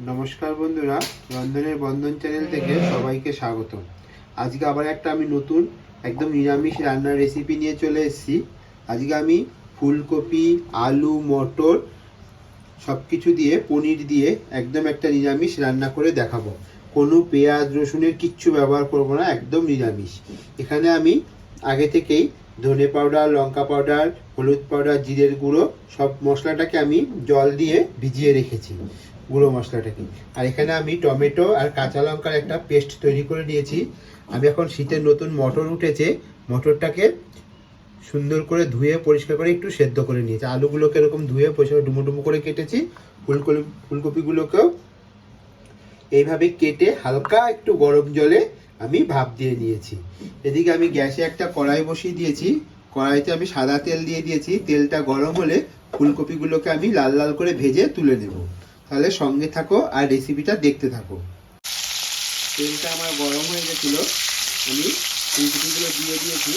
নমস্কার বন্ধুরা, রন্ধনের বন্ধন চ্যানেল থেকে সবাইকে স্বাগত। আজকে আবার একটা আমি নতুন একদম নিরামিষ রান্নার রেসিপি নিয়ে চলে এসেছি। আজকে আমি ফুলকপি, আলু, মটর সব কিছু দিয়ে পনির দিয়ে একদম একটা নিরামিষ রান্না করে দেখাবো। কোনো পেঁয়াজ রসুনের কিচ্ছু ব্যবহার করব না, একদম নিরামিষ। এখানে আমি আগে থেকেই ধনে পাউডার, লঙ্কা পাউডার, হলুদ পাউডার, জিরের গুঁড়ো সব মশলাটাকে আমি জল দিয়ে ভিজিয়ে রেখেছি, গুঁড়ো মশলাটাকে। আর এখানে আমি টমেটো আর কাঁচা লঙ্কার একটা পেস্ট তৈরি করে নিয়েছি। আমি এখন শীতের নতুন মটর উঠেছে, মটরটাকে সুন্দর করে ধুয়ে পরিষ্কার করে একটু সেদ্ধ করে নিয়েছি। আলুগুলোকে এরকম ধুয়ে পরিষ্কার ডুমো ডুমো করে কেটেছি। ফুলকপিগুলোকেও এইভাবে কেটে হালকা একটু গরম জলে আমি ভাপ দিয়ে নিয়েছি। এদিকে আমি গ্যাসে একটা কড়াই বসিয়ে দিয়েছি। কড়াইতে আমি সাদা তেল দিয়ে দিয়েছি। তেলটা গরম হলে ফুলকপিগুলোকে আমি লাল লাল করে ভেজে তুলে নেব। তাহলে সঙ্গে থাকো আর রেসিপিটা দেখতে থাকো। তেলটা আমার গরম হয়ে গেছিল, আমি ফুলকপিগুলো দিয়ে দিয়েছি।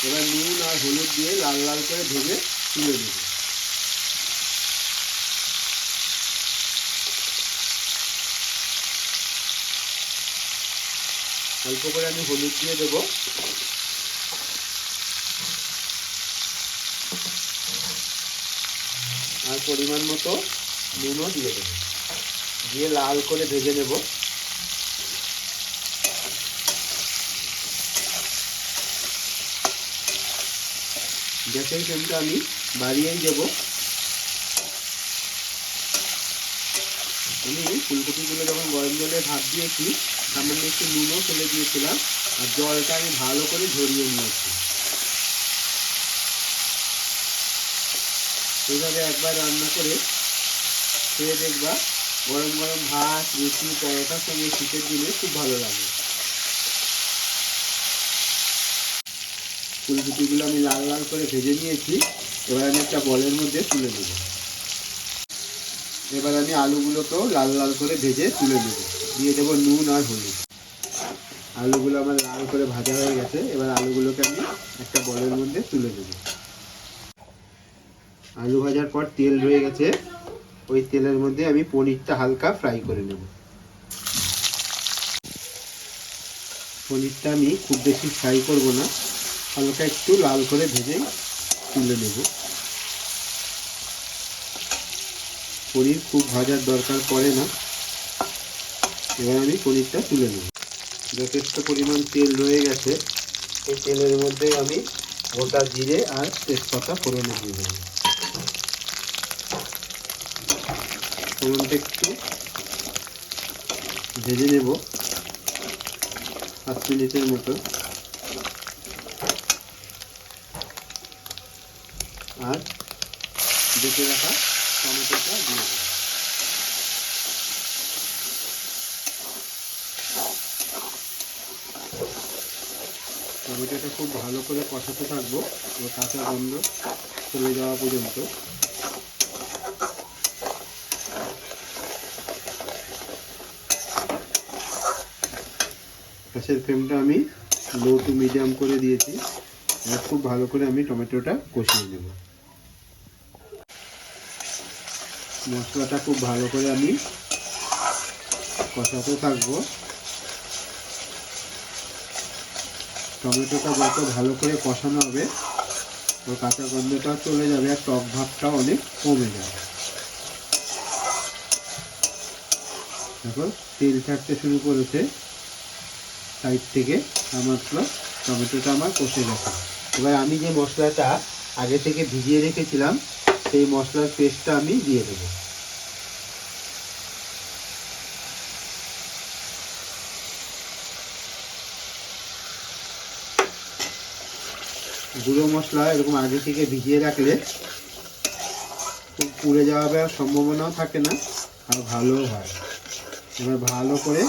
এবার নুন আর হলুদ দিয়ে লাল লাল করে ভেজে তুলে নেব। অল্প করে আমি হলুদ দিয়ে দেবো, আর পরিমাণ মতো নুনও দিয়ে দেবো, দিয়ে লাল করে ভেজে নেব। গ্যাসের ফ্লেমটা আমি বাড়িয়েই দেবো। আমি ফুলকপিগুলো যখন গরম জলে ভাপ দিয়েছি, সামান্য একটু নুনও ফেলে দিয়েছিলাম, আর জলটা আমি ভালো করে ঝরিয়ে নিয়েছি। এইভাবে একবার রান্না করে খেয়ে দেখবা, গরম গরম ভাত, রুটি, পরোটার সঙ্গে শীতের দিনে খুব ভালো লাগে। ফুলকপিগুলো আমি লাল লাল করে ভেজে নিয়েছি। এবার আমি একটা বলের মধ্যে তুলে নেব। এবার আমি আলুগুলোকেও লাল লাল করে ভেজে তুলে নেব, দিয়ে দেবো নুন আর হলুদ। আলুগুলো আমার লাল করে ভাজা হয়ে গেছে। এবার আলুগুলোকে আমি একটা বলের মধ্যে তুলে দেব। আলু ভাজার পর তেল রয়ে গেছে, ওই তেলের মধ্যে আমি পনিরটা হালকা ফ্রাই করে নেব। পনিরটা আমি খুব বেশি ফ্রাই করব না, হালকা একটু লাল করে ভেজেই তুলে নেব। পনির খুব ভাজার দরকার পড়ে না। এবার আমি পনিরটা তুলে নেব। যথেষ্ট পরিমাণ তেল রয়ে গেছে, এই তেলের মধ্যে আমি গোটা জিরে আর তেজপাতা ফোড়নে দিয়ে দেবো। ফোড়নটা একটু ভেজে নেব 5 মিনিটের মতো। আর বেটে রাখা টমেটোটা দিয়ে দেবো। টমেটোটা খুব ভালো করে কষাতে থাকবো, ও কাঁচা গন্ধ চলে যাওয়া পর্যন্ত। গ্যাসের ফ্লেমটা আমি লো টু মিডিয়াম করে দিয়েছি। এবার খুব ভালো করে আমি টমেটোটা কষিয়ে নেব। মশলাটা খুব ভালো করে আমি কষাতে থাকবো। টমেটোটা যত ভালো করে কষানো হবে, ওর কাঁচা গন্ধটা চলে যাবে আর টক ভাবটা অনেক কমে যাবে। দেখো তেল ছাড়তে শুরু করেছে সাইড থেকে, মাত্র টমেটোটা আমার কষে গেছে। এবার আমি যে মশলাটা আগে থেকে ভিজিয়ে রেখেছিলাম, সেই মশলার পেস্টটা আমি দিয়ে দেবো। গুঁড়ো মশলা এরকম আগে থেকে ভিজিয়ে রাখলে খুব পুড়ে যাওয়ার সম্ভাবনাও থাকে না, আর ভালোও হয়। এবার ভালো করে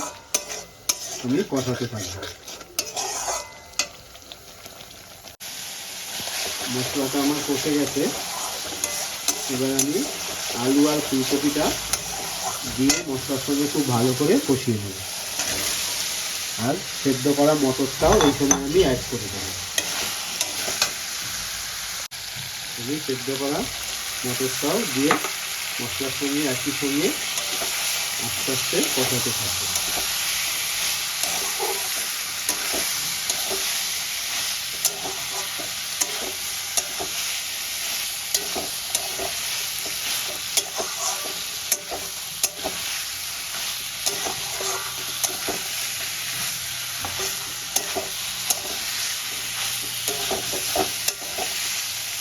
আমি কষাতে থাকবো। মশলাটা আমার কষে গেছে। এবার আমি আলু আর ফুলকপিটা দিয়ে মশলার সঙ্গে খুব ভালো করে কষিয়ে নেব। আর সেদ্ধ করা মটরটাও এই সময় আমি অ্যাড করে দেবো। আমি সেদ্ধ করা মটরটাও দিয়ে মশলার সঙ্গে একই সঙ্গে আস্তে আস্তে কষাতে থাকবো।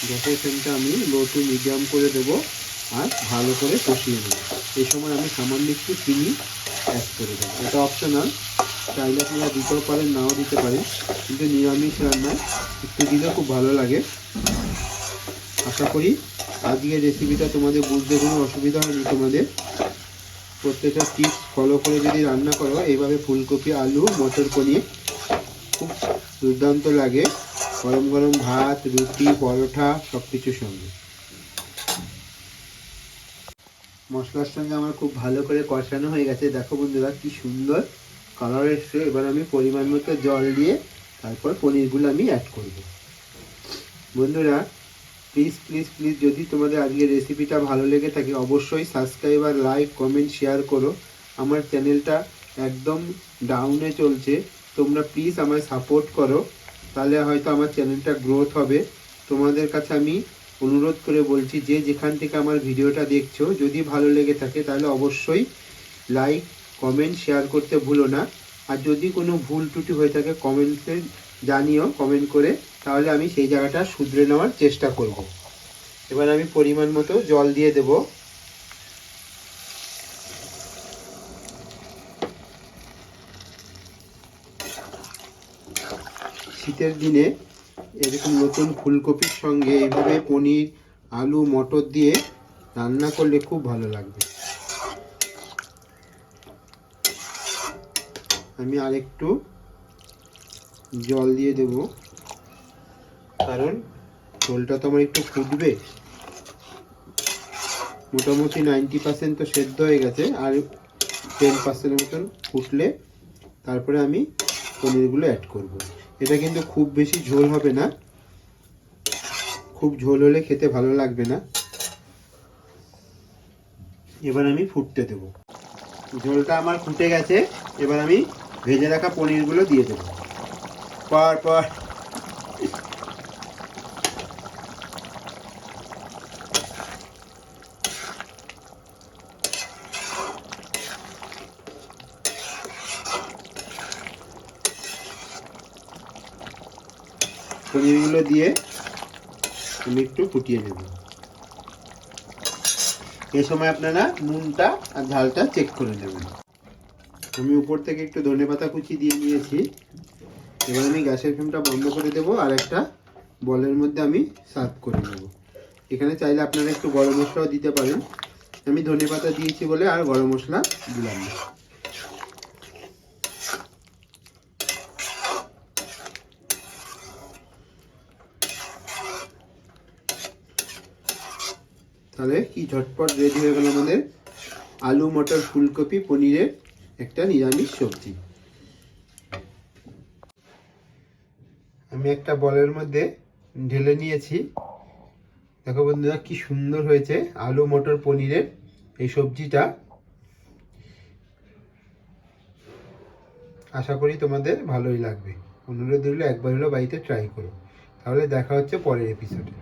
গ্যাসের ফ্লেমটা আমি লো টু মিডিয়াম করে দেবো আর ভালো করে কষিয়ে নেব। এই সময় আমি সামান্য একটু চিনি অ্যাড করে দেবো, এটা অপশনাল, চাইলে আপনারা দিতেও পারেন নাও দিতে পারেন, কিন্তু নিরামিষ রান্নায় একটু দিলে খুব ভালো লাগে। আশা করি আজকের রেসিপিটা তোমাদের বুঝতে কোনো অসুবিধা হয়নি। তোমাদের প্রত্যেকটা টিপস ফলো করে যদি রান্না করো এইভাবে ফুলকপি আলু মটর পনির, খুব দুর্দান্ত লাগে গরম গরম ভাত, রুটি, পরোটা সব কিছুর সঙ্গে। মশলার সঙ্গে আমার খুব ভালো করে কষানো হয়ে গেছে। দেখো বন্ধুরা কি সুন্দর কালার এসছে। এবার আমি পরিমাণ মতো জল দিয়ে তারপর পনিরগুলো আমি অ্যাড করব। বন্ধুরা প্লিজ প্লিজ প্লিজ যদি তোমাদের আজকের রেসিপিটা ভালো লেগে থাকে অবশ্যই সাবস্ক্রাইব আর লাইক কমেন্ট শেয়ার করো। আমার চ্যানেলটা একদম ডাউনে চলছে, তোমরা প্লিজ আমায় সাপোর্ট করো, তাহলে হয়তো আমার চ্যানেলটা গ্রোথ হবে। তোমাদের কাছে আমি অনুরোধ করে বলছি যে যেখান থেকে আমার ভিডিওটা দেখছো যদি ভালো লেগে থাকে তাহলে অবশ্যই লাইক কমেন্ট শেয়ার করতে ভুলো না। আর যদি কোনো ভুল ত্রুটি হয়ে থাকে কমেন্টে জানিও, কমেন্ট করে, তাহলে আমি সেই জায়গাটা শুধরে নেওয়ার চেষ্টা করব। এবার আমি পরিমাণ মতো জল দিয়ে দেব। শীতের দিনে এরকম নতুন ফুলকপির সঙ্গে এইভাবে পনির আলু মটর দিয়ে রান্না করলে খুব ভালো লাগবে। আমি আরেকটু জল দিয়ে দেব, কারণ ঝোলটা তো আমার একটু ফুটবে। মোটামুটি 90% তো সেদ্ধ হয়ে গেছে, আর 10% মতন ফুটলে তারপরে আমি পনিরগুলো অ্যাড করব। এটা কিন্তু খুব বেশি ঝোল হবে না, খুব ঝোল হলে খেতে ভালো লাগবে না। এবার আমি ফুটতে দেব। ঝোলটা আমার ফুটে গেছে, এবার আমি ভেজে রাখা পনিরগুলো দিয়ে দেব পর। পনিরগুলো দিয়ে আমি একটু ফুটিয়ে নেব। এই সময় আপনারা নুনটা আর ঝালটা চেক করে নেবেন। আমি উপর থেকে একটু ধনেপাতা কুচি দিয়ে নিয়েছি। এবার আমি গ্যাসের ফ্লেমটা বন্ধ করে দেবো আর একটা বলের মধ্যে আমি সার্ভ করে নেব। এখানে চাইলে আপনারা একটু গরম মশলাও দিতে পারেন, আমি ধনেপাতা দিয়েছি বলে আর গরম মশলা দিলাম না। তাহলে কি ঝটপট রেডি হয়ে গেল আমাদের আলু মটর ফুলকপি পনিরের একটা নিরামিষ সবজি। আমি একটা বলের মধ্যে ঢেলে নিয়েছি। দেখো বন্ধুরা কি সুন্দর হয়েছে আলু মটর পনিরের এই সবজিটা। আশা করি তোমাদের ভালোই লাগবে। অনুরোধ রইল একবার হলো বাড়িতে ট্রাই করো। তাহলে দেখা হচ্ছে পরের এপিসোডে।